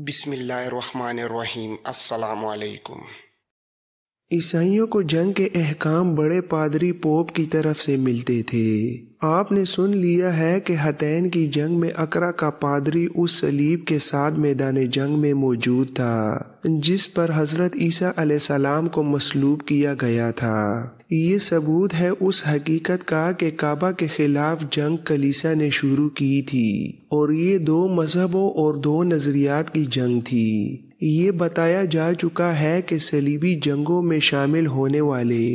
بسم اللہ الرحمن الرحیم۔ السلام علیکم۔ عیسائیوں کو جنگ کے احکام بڑے پادری پوپ کی طرف سے ملتے تھے۔ آپ نے سن لیا ہے کہ حتین کی جنگ میں اقرا کا پادری اس صلیب کے ساتھ میدان جنگ میں موجود تھا جس پر حضرت عیسیٰ علیہ السلام کو مصلوب کیا گیا تھا۔ یہ ثبوت ہے اس حقیقت کا کہ کعبہ کے خلاف جنگ کلیسا نے شروع کی تھی اور یہ دو مذہبوں اور دو نظریات کی جنگ تھی۔ یہ بتایا جا چکا ہے کہ صلیبی جنگوں میں شامل ہونے والے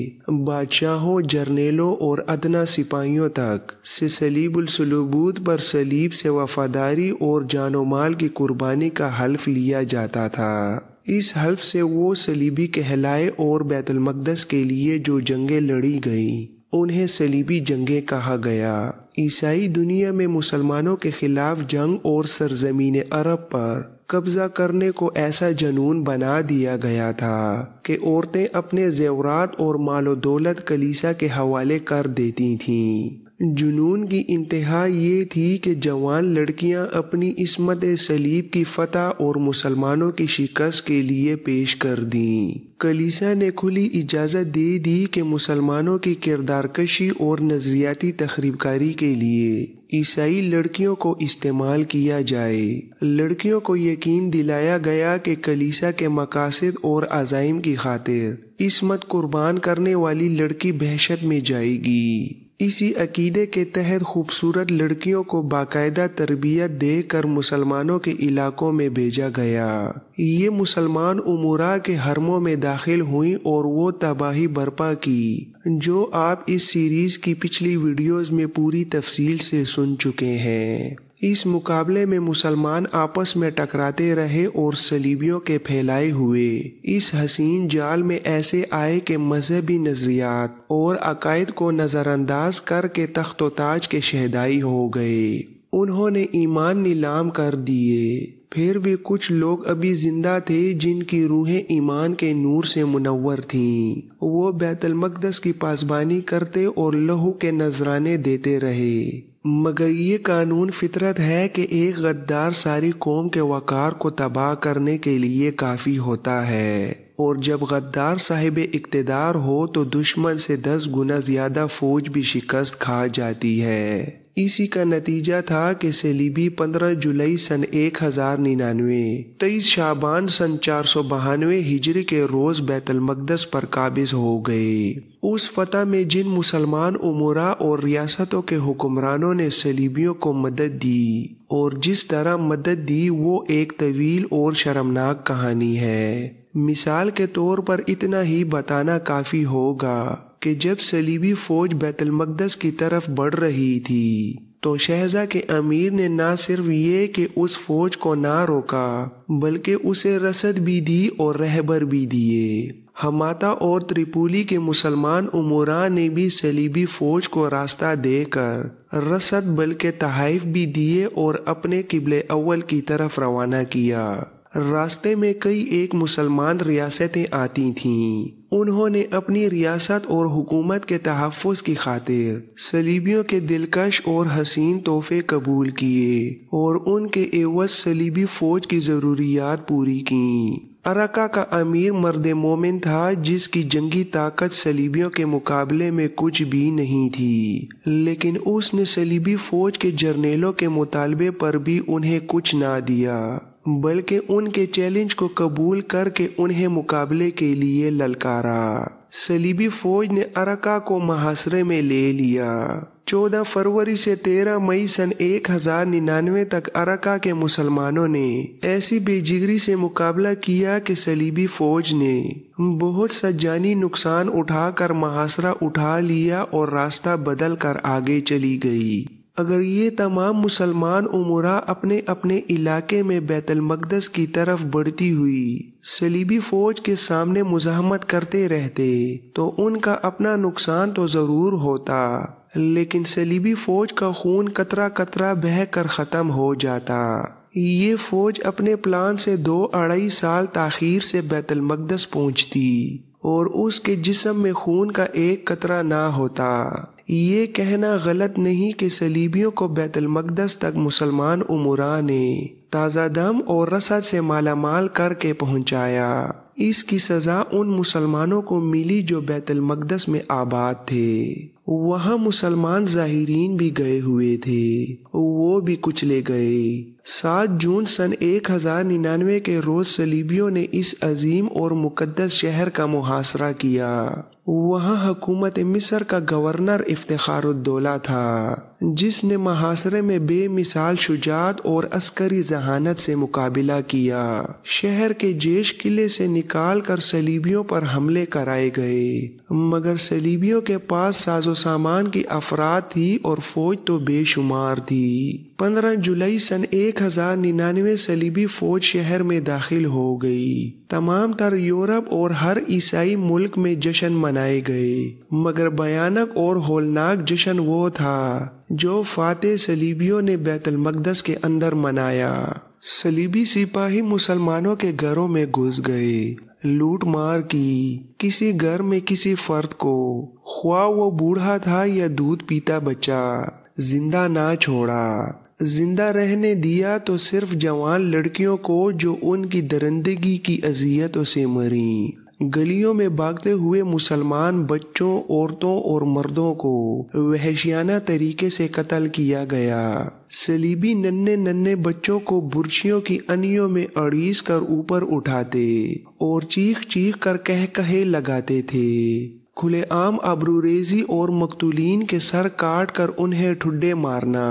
بادشاہوں، جرنیلوں اور ادنا سپاہیوں تک سے صلیب الصلوبوت پر صلیب سے وفاداری اور جان و مال کی قربانی کا حلف لیا جاتا تھا۔ اس حلف سے وہ صلیبی کہلائے اور بیت المقدس کے لیے جو جنگیں لڑی گئیں انہیں صلیبی جنگیں کہا گیا۔ عیسائی دنیا میں مسلمانوں کے خلاف جنگ اور سرزمین عرب پر قبضہ کرنے کو ایسا جنون بنا دیا گیا تھا کہ عورتیں اپنے زیورات اور مال و دولت کلیسا کے حوالے کر دیتی تھیں۔ جنون کی انتہا یہ تھی کہ جوان لڑکیاں اپنی عصمت صلیب کی فتح اور مسلمانوں کی شکست کے لیے پیش کر دیں۔ کلیسا نے کھلی اجازت دے دی کہ مسلمانوں کی کردار کشی اور نظریاتی تخریب کاری کے لیے عیسائی لڑکیوں کو استعمال کیا جائے۔ لڑکیوں کو یقین دلایا گیا کہ کلیسا کے مقاصد اور عزائم کی خاطر عصمت قربان کرنے والی لڑکی بہشت میں جائے گی۔ اسی عقیدے کے تحت خوبصورت لڑکیوں کو باقاعدہ تربیت دے کر مسلمانوں کے علاقوں میں بھیجا گیا۔ یہ مسلمان امراء کے حرموں میں داخل ہوئیں اور وہ تباہی برپا کی جو آپ اس سیریز کی پچھلی ویڈیوز میں پوری تفصیل سے سن چکے ہیں۔ اس مقابلے میں مسلمان آپس میں ٹکراتے رہے اور صلیبیوں کے پھیلائے ہوئے اس حسین جال میں ایسے آئے کہ مذہبی نظریات اور عقائد کو نظر انداز کر کے تخت و تاج کے شہدائی ہو گئے۔ انہوں نے ایمان نیلام کر دیے۔ پھر بھی کچھ لوگ ابھی زندہ تھے جن کی روحیں ایمان کے نور سے منور تھیں۔ وہ بیت المقدس کی پاسبانی کرتے اور لہو کے نذرانے دیتے رہے، مگر یہ قانون فطرت ہے کہ ایک غدار ساری قوم کے وقار کو تباہ کرنے کے لیے کافی ہوتا ہے، اور جب غدار صاحب اقتدار ہو تو دشمن سے 10 گنا زیادہ فوج بھی شکست کھا جاتی ہے۔ اسی کا نتیجہ تھا کہ صلیبی 15 جولائی سن 1099، 23 شعبان سن 492 ہجری کے روز بیت المقدس پر قابض ہو گئے۔ اس فتح میں جن مسلمان امراء اور ریاستوں کے حکمرانوں نے صلیبیوں کو مدد دی اور جس طرح مدد دی وہ ایک طویل اور شرمناک کہانی ہے۔ مثال کے طور پر اتنا ہی بتانا کافی ہوگا کہ جب صلیبی فوج بیت المقدس کی طرف بڑھ رہی تھی تو شہزہ کے امیر نے نہ صرف یہ کہ اس فوج کو نہ روکا بلکہ اسے رسد بھی دی اور رہبر بھی دیے۔ ہماتا اور تریپولی کے مسلمان امراء نے بھی صلیبی فوج کو راستہ دے کر رسد بلکہ تحائف بھی دیے اور اپنے قبلہ اول کی طرف روانہ کیا۔ راستے میں کئی ایک مسلمان ریاستیں آتی تھیں۔ انہوں نے اپنی ریاست اور حکومت کے تحفظ کی خاطر صلیبیوں کے دلکش اور حسین تحفے قبول کیے اور ان کے عوض صلیبی فوج کی ضروریات پوری کیں۔ ارکا کا امیر مرد مومن تھا جس کی جنگی طاقت صلیبیوں کے مقابلے میں کچھ بھی نہیں تھی، لیکن اس نے صلیبی فوج کے جرنیلوں کے مطالبے پر بھی انہیں کچھ نہ دیا بلکہ ان کے چیلنج کو قبول کر کے انہیں مقابلے کے لیے للکارا۔ صلیبی فوج نے ارکا کو محاصرے میں لے لیا۔ 14 فروری سے 13 مئی سن 1099 تک ارکا کے مسلمانوں نے ایسی بے جگری سے مقابلہ کیا کہ صلیبی فوج نے بہت سا جانی نقصان اٹھا کر محاصرہ اٹھا لیا اور راستہ بدل کر آگے چلی گئی۔ اگر یہ تمام مسلمان امراء اپنے اپنے علاقے میں بیت المقدس کی طرف بڑھتی ہوئی صلیبی فوج کے سامنے مزاحمت کرتے رہتے تو ان کا اپنا نقصان تو ضرور ہوتا، لیکن صلیبی فوج کا خون قطرہ قطرہ بہہ کر ختم ہو جاتا۔ یہ فوج اپنے پلان سے 2-2.5 سال تاخیر سے بیت المقدس پہنچتی اور اس کے جسم میں خون کا ایک قطرہ نہ ہوتا۔ یہ کہنا غلط نہیں کہ صلیبیوں کو بیت المقدس تک مسلمان امراء نے تازہ دم اور رسد سے مالا مال کر کے پہنچایا۔ اس کی سزا ان مسلمانوں کو ملی جو بیت المقدس میں آباد تھے۔ وہاں مسلمان ظاہرین بھی گئے ہوئے تھے، وہ بھی کچلے گئے۔ 7 جون سن 1099 کے روز صلیبیوں نے اس عظیم اور مقدس شہر کا محاصرہ کیا۔ وہاں حکومت مصر کا گورنر افتخار الدولہ تھا، جس نے محاصرے میں بے مثال شجاعت اور عسکری ذہانت سے مقابلہ کیا۔ شہر کے جیش قلعے سے نکال کر صلیبیوں پر حملے کرائے گئے، مگر صلیبیوں کے پاس ساز و سامان کی افراد تھی اور فوج تو بے شمار تھی۔ 15 جولائی سن 1099 صلیبی فوج شہر میں داخل ہو گئی۔ تمام تر یورپ اور ہر عیسائی ملک میں جشن منائے گئے، مگر بھیانک اور ہولناک جشن وہ تھا جو فاتح صلیبیوں نے بیت المقدس کے اندر منایا۔ صلیبی سپاہی مسلمانوں کے گھروں میں گھس گئے، لوٹ مار کی، کسی گھر میں کسی فرد کو، خواہ وہ بوڑھا تھا یا دودھ پیتا بچہ، زندہ نہ چھوڑا۔ زندہ رہنے دیا تو صرف جوان لڑکیوں کو جو ان کی درندگی کی اذیتوں سے مریں۔ گلیوں میں بھاگتے ہوئے مسلمان بچوں، عورتوں اور مردوں کو وحشیانہ طریقے سے قتل کیا گیا۔ صلیبی ننھے بچوں کو برچھیوں کی انیوں میں اڑیس کر اوپر اٹھاتے اور چیخ چیخ کر کہے لگاتے تھے۔ کھلے عام ابروریزی اور مقتولین کے سر کاٹ کر انہیں ٹھڈے مارنا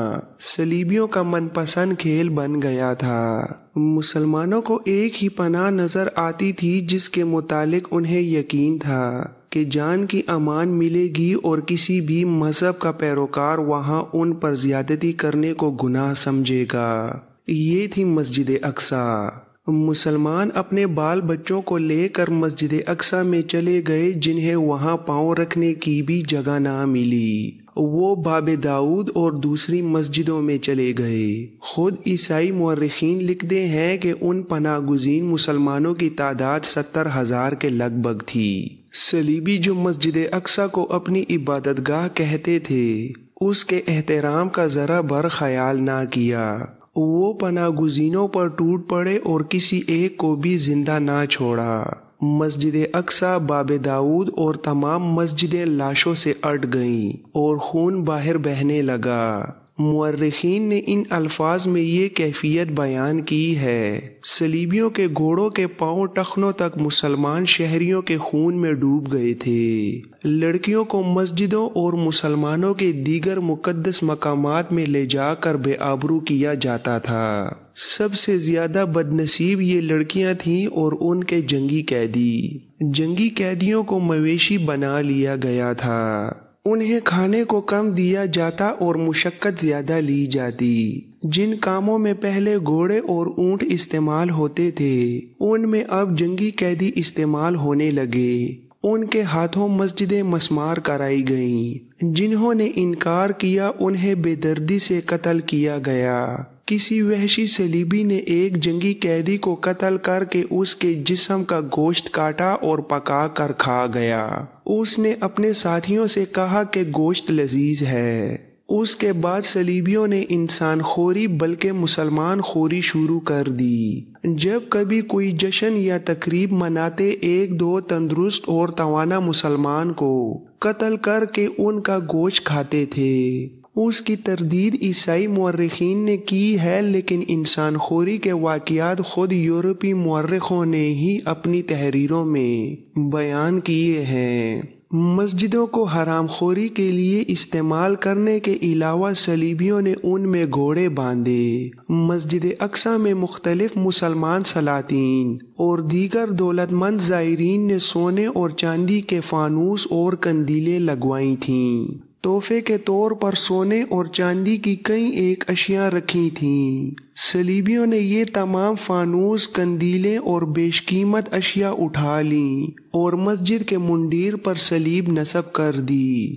صلیبیوں کا من پسند کھیل بن گیا تھا۔ مسلمانوں کو ایک ہی پناہ نظر آتی تھی جس کے متعلق انہیں یقین تھا کہ جان کی امان ملے گی اور کسی بھی مذہب کا پیروکار وہاں ان پر زیادتی کرنے کو گناہ سمجھے گا۔ یہ تھی مسجد اقصیٰ۔ مسلمان اپنے بال بچوں کو لے کر مسجد اقصیٰ میں چلے گئے، جنہیں وہاں پاؤں رکھنے کی بھی جگہ نہ ملی۔ وہ باب داؤد اور دوسری مسجدوں میں چلے گئے۔ خود عیسائی مورخین لکھتے ہیں کہ ان پناہ گزین مسلمانوں کی تعداد 70,000 کے لگ بھگ تھی۔ صلیبی جو مسجد اقصیٰ کو اپنی عبادت گاہ کہتے تھے، اس کے احترام کا ذرا بر خیال نہ کیا۔ وہ پناہ گزینوں پر ٹوٹ پڑے اور کسی ایک کو بھی زندہ نہ چھوڑا۔ مسجد اقصیٰ، باب داؤد اور تمام مسجدیں لاشوں سے اٹ گئیں اور خون باہر بہنے لگا۔ مورخین نے ان الفاظ میں یہ کیفیت بیان کی ہے: صلیبیوں کے گھوڑوں کے پاؤں ٹخنوں تک مسلمان شہریوں کے خون میں ڈوب گئے تھے۔ لڑکیوں کو مسجدوں اور مسلمانوں کے دیگر مقدس مقامات میں لے جا کر بے آبرو کیا جاتا تھا۔ سب سے زیادہ بد نصیب یہ لڑکیاں تھیں اور ان کے جنگی قیدی۔ جنگی قیدیوں کو مویشی بنا لیا گیا تھا۔ انہیں کھانے کو کم دیا جاتا اور مشقت زیادہ لی جاتی۔ جن کاموں میں پہلے گھوڑے اور اونٹ استعمال ہوتے تھے، ان میں اب جنگی قیدی استعمال ہونے لگے۔ ان کے ہاتھوں مسجدیں مسمار کرائی گئیں۔ جنہوں نے انکار کیا انہیں بے دردی سے قتل کیا گیا۔ کسی وحشی صلیبی نے ایک جنگی قیدی کو قتل کر کے اس کے جسم کا گوشت کاٹا اور پکا کر کھا گیا۔ اس نے اپنے ساتھیوں سے کہا کہ گوشت لذیذ ہے۔ اس کے بعد صلیبیوں نے انسان خوری بلکہ مسلمان خوری شروع کر دی۔ جب کبھی کوئی جشن یا تقریب مناتے، 1-2 تندرست اور توانا مسلمان کو قتل کر کے ان کا گوشت کھاتے تھے۔ اس کی تردید عیسائی مورخین نے کی ہے، لیکن انسان خوری کے واقعات خود یورپی مورخوں نے ہی اپنی تحریروں میں بیان کیے ہیں۔ مسجدوں کو حرام خوری کے لیے استعمال کرنے کے علاوہ صلیبیوں نے ان میں گھوڑے باندھے۔ مسجد اقصیٰ میں مختلف مسلمان سلاطین اور دیگر دولت مند زائرین نے سونے اور چاندی کے فانوس اور قندیلیں لگوائی تھیں۔ تحفے کے طور پر سونے اور چاندی کی کئی ایک اشیاء رکھی تھیں۔ صلیبیوں نے یہ تمام فانوس، قندیلیں اور بیش قیمت اشیاء اٹھا لیں اور مسجد کے منڈیر پر صلیب نصب کر دی۔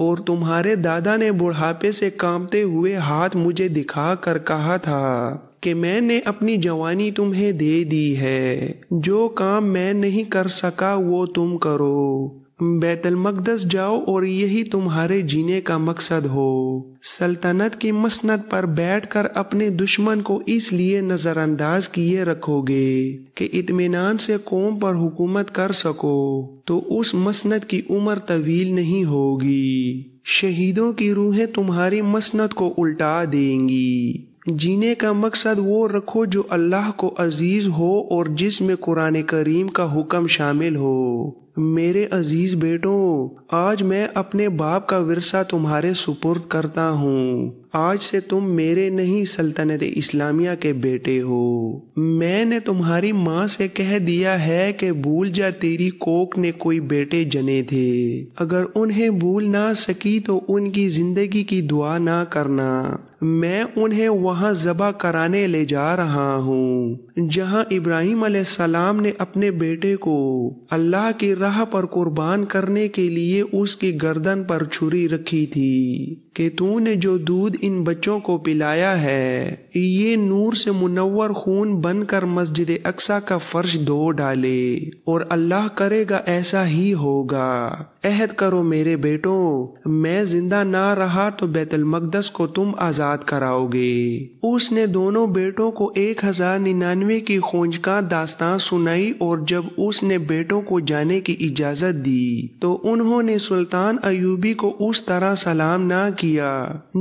اور تمہارے دادا نے بڑھاپے سے کانپتے ہوئے ہاتھ مجھے دکھا کر کہا تھا کہ میں نے اپنی جوانی تمہیں دے دی ہے، جو کام میں نہیں کر سکا وہ تم کرو، بیت المقدس جاؤ اور یہی تمہارے جینے کا مقصد ہو۔ سلطنت کی مسند پر بیٹھ کر اپنے دشمن کو اس لیے نظر انداز کیے رکھو گے کہ اطمینان سے قوم پر حکومت کر سکو، تو اس مسند کی عمر طویل نہیں ہوگی، شہیدوں کی روحیں تمہاری مسند کو الٹا دیں گی۔ جینے کا مقصد وہ رکھو جو اللہ کو عزیز ہو اور جس میں قرآن کریم کا حکم شامل ہو۔ میرے عزیز بیٹوں، آج میں اپنے باپ کا ورثہ تمہارے سپرد کرتا ہوں۔ آج سے تم میرے نہیں سلطنت اسلامیہ کے بیٹے ہو۔ میں نے تمہاری ماں سے کہہ دیا ہے کہ بھول جا تیری کوکھ نے کوئی بیٹے جنے تھے، اگر انہیں بھول نہ سکی تو ان کی زندگی کی دعا نہ کرنا، میں انہیں وہاں ذبح کرانے لے جا رہا ہوں جہاں ابراہیم علیہ السلام نے اپنے بیٹے کو اللہ کی راہ پر قربان کرنے کے لیے اس کی گردن پر چھری رکھی تھی کہ تو نے جو دودھ ان بچوں کو پلایا ہے یہ نور سے منور خون بن کر مسجد اقصی کا فرش دھو ڈالے، اور اللہ کرے گا ایسا ہی ہوگا۔ عہد کرو میرے بیٹوں، میں زندہ نہ رہا تو بیت المقدس کو تم آزاد کراؤ گے۔ اس نے دونوں بیٹوں کو 1099 کی خونچکاں داستان سنائی، اور جب اس نے بیٹوں کو جانے کی اجازت دی تو انہوں نے سلطان ایوبی کو اس طرح سلام نہ کیا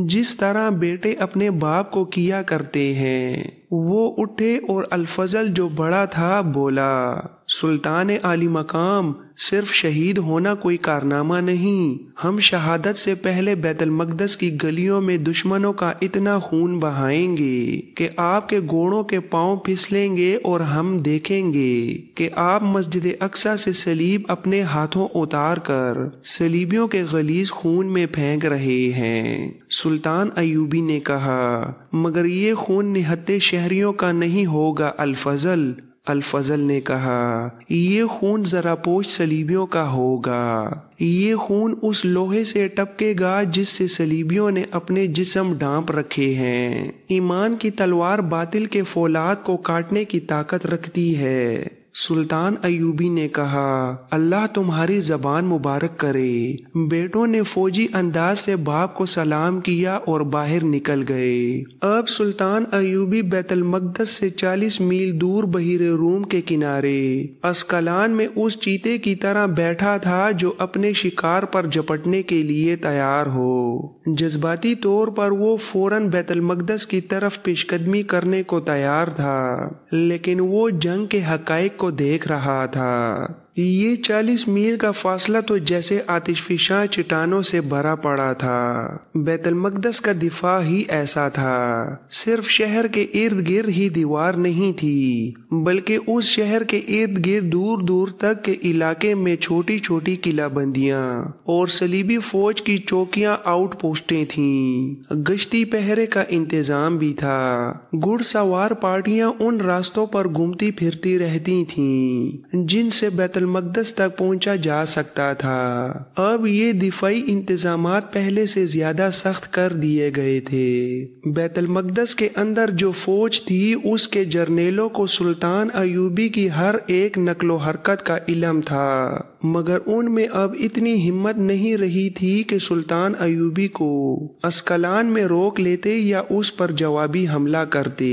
جس طرح بیٹے اپنے باپ کو کیا کرتے ہیں۔ وہ اٹھے اور الفضل جو بڑا تھا بولا، سلطان عالی مقام، صرف شہید ہونا کوئی کارنامہ نہیں، ہم شہادت سے پہلے بیت المقدس کی گلیوں میں دشمنوں کا اتنا خون بہائیں گے کہ آپ کے گھوڑوں کے پاؤں پھسلیں گے، اور ہم دیکھیں گے کہ آپ مسجد اقصی سے صلیب اپنے ہاتھوں اتار کر صلیبیوں کے غلیظ خون میں پھینک رہے ہیں۔ سلطان ایوبی نے کہا، مگر یہ خون نہتے شہریوں کا نہیں ہوگا الفضل۔ الفضل نے کہا، یہ خون ذرا پوش صلیبیوں کا ہوگا، یہ خون اس لوہے سے ٹپکے گا جس سے صلیبیوں نے اپنے جسم ڈھانپ رکھے ہیں۔ ایمان کی تلوار باطل کے فولاد کو کاٹنے کی طاقت رکھتی ہے۔ سلطان ایوبی نے کہا، اللہ تمہاری زبان مبارک کرے۔ بیٹوں نے فوجی انداز سے باپ کو سلام کیا اور باہر نکل گئے۔ اب سلطان ایوبی بیت المقدس سے 40 میل دور بحیر روم کے کنارے اسکلان میں اس چیتے کی طرح بیٹھا تھا جو اپنے شکار پر جپٹنے کے لیے تیار ہو۔ جذباتی طور پر وہ فوراً بیت المقدس کی طرف پیش قدمی کرنے کو تیار تھا، لیکن وہ جنگ کے حقائق کو دیکھ رہا تھا۔ یہ 40 میل کا فاصلہ تو جیسے آتش فشاں چٹانوں سے بھرا پڑا تھا۔ بیت المقدس کا دفاع ہی ایسا تھا، صرف شہر کے ارد گرد ہی دیوار نہیں تھی، بلکہ اس شہر کے ارد گرد دور دور تک کے علاقے میں چھوٹی چھوٹی قلعہ بندیاں اور صلیبی فوج کی چوکیاں آؤٹ پوسٹیں تھیں۔ گشتی پہرے کا انتظام بھی تھا۔ گھڑ سوار پارٹیاں ان راستوں پر گھومتی پھرتی رہتی تھیں جن سے بیت المقدس تک پہنچا جا سکتا تھا۔ اب یہ دفاعی انتظامات پہلے سے زیادہ سخت کر دیے گئے تھے۔ بیت المقدس کے اندر جو فوج تھی اس کے جرنیلوں کو سلطان ایوبی کی ہر ایک نقل و حرکت کا علم تھا، مگر ان میں اب اتنی ہمت نہیں رہی تھی کہ سلطان ایوبی کو اسکلان میں روک لیتے یا اس پر جوابی حملہ کرتے۔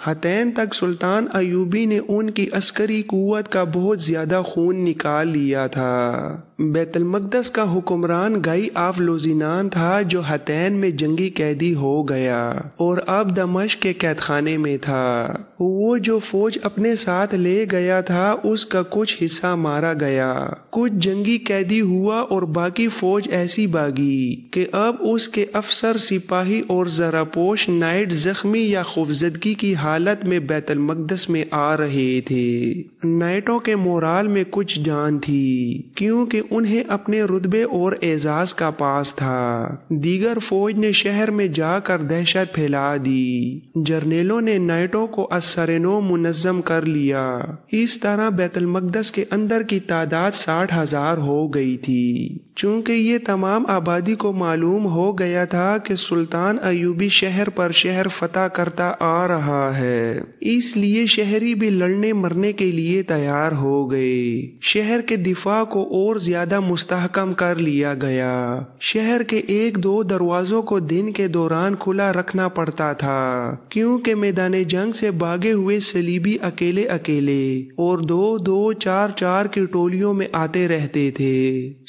حتین تک سلطان ایوبی نے ان کی عسکری قوت کا بہت زیادہ خون نکال لیا تھا۔ بیت المقدس کا حکمران گائی آف لوزینان تھا جو حتین میں جنگی قیدی ہو گیا اور اب دمشق کے قید خانے میں تھا۔ وہ جو فوج اپنے ساتھ لے گیا تھا اس کا کچھ حصہ مارا گیا، کچھ جنگی قیدی ہوا اور باقی فوج ایسی بھاگی کہ اب اس کے افسر، سپاہی اور زراپوش نائٹ زخمی یا خوفزدگی کی حالت میں بیت المقدس میں آ رہے تھے۔ نائٹوں کے مورال میں کچھ جان تھی کیونکہ انہیں اپنے رتبے اور اعزاز کا پاس تھا۔ دیگر فوج نے شہر میں جا کر دہشت پھیلا دی۔ جرنیلوں نے نائٹوں کو اثرنو منظم کر لیا۔ اس طرح بیت المقدس کے اندر کی تعداد 60,000 ہو گئی تھی۔ چونکہ یہ تمام آبادی کو معلوم ہو گیا تھا کہ سلطان ایوبی شہر پر شہر فتح کرتا آ رہا ہے، اس لیے شہری بھی لڑنے مرنے کے لیے تیار ہو گئے۔ شہر کے دفاع کو اور زیادہ مستحکم کر لیا گیا۔ شہر کے 1-2 دروازوں کو دن کے دوران کھلا رکھنا پڑتا تھا، کیونکہ میدان جنگ سے بھاگے ہوئے صلیبی اکیلے اکیلے اور 2-2 4-4 کی ٹولیوں میں آتے رہتے تھے۔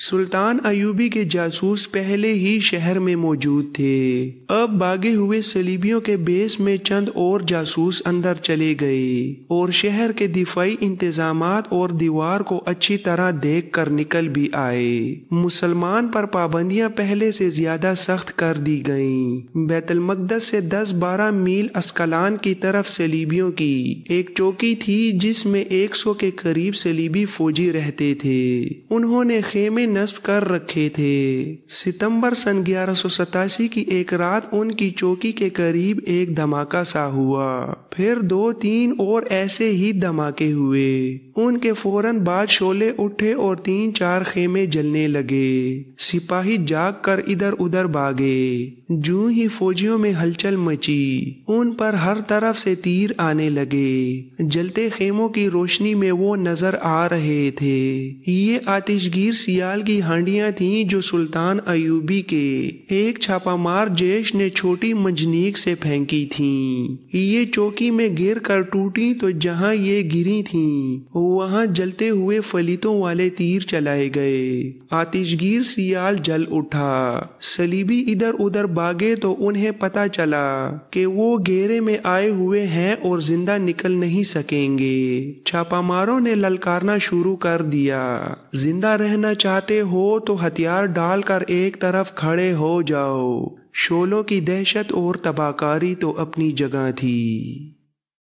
سلطان ایوبی کے جاسوس پہلے ہی شہر میں موجود تھے۔ اب بھاگے ہوئے صلیبیوں کے بیس میں چند اور جاسوس اندر چلے گئے اور شہر کے دفاعی انتظامات اور دیوار کو اچھی طرح دیکھ کر نکل بھی آئے۔ مسلمان پر پابندیاں پہلے سے زیادہ سخت کر دی گئیں۔ بیت المقدس سے 10-12 میل اسکلان کی طرف صلیبیوں کی ایک چوکی تھی جس میں 100 کے قریب صلیبی فوجی رہتے تھے۔ انہوں نے خیمے نصب کر رکھے تھے۔ ستمبر سن 1187 کی ایک رات ان کی چوکی کے قریب ایک دھماکہ سا ہوا، پھر 2-3 اور ایسے ہی دھماکے ہوئے۔ ان کے فوراً بعد شعلے اٹھے اور 3-4 خیمے جلنے لگے۔ سپاہی جاگ کر ادھر ادھر بھاگے۔ جوں ہی فوجیوں میں ہلچل مچی، ان پر ہر طرف سے تیر آنے لگے۔ جلتے خیموں کی روشنی میں وہ نظر آ رہے تھے۔ یہ آتش گیر سیال کی ہانڈیاں تھیں جو سلطان ایوبی کے ایک چھاپا مار جیش نے چھوٹی منجنیق سے پھینکی تھیں۔ یہ چوکی میں گر کر ٹوٹی تو جہاں یہ گری تھیں وہاں جلتے ہوئے فلیتوں والے تیر چلائے گئے۔ آتش گیر سیال جل اٹھا۔ صلیبی ادھر ادھر بھاگے تو انہیں پتا چلا کہ وہ گھیرے میں آئے ہوئے ہیں اور زندہ نکل نہیں سکیں گے۔ چھاپا ماروں نے للکارنا شروع کر دیا، زندہ رہنا چاہتے ہو تو ہتھیار ڈال کر ایک طرف کھڑے ہو جاؤ۔ شعلوں کی دہشت اور تباہ کاری تو اپنی جگہ تھی۔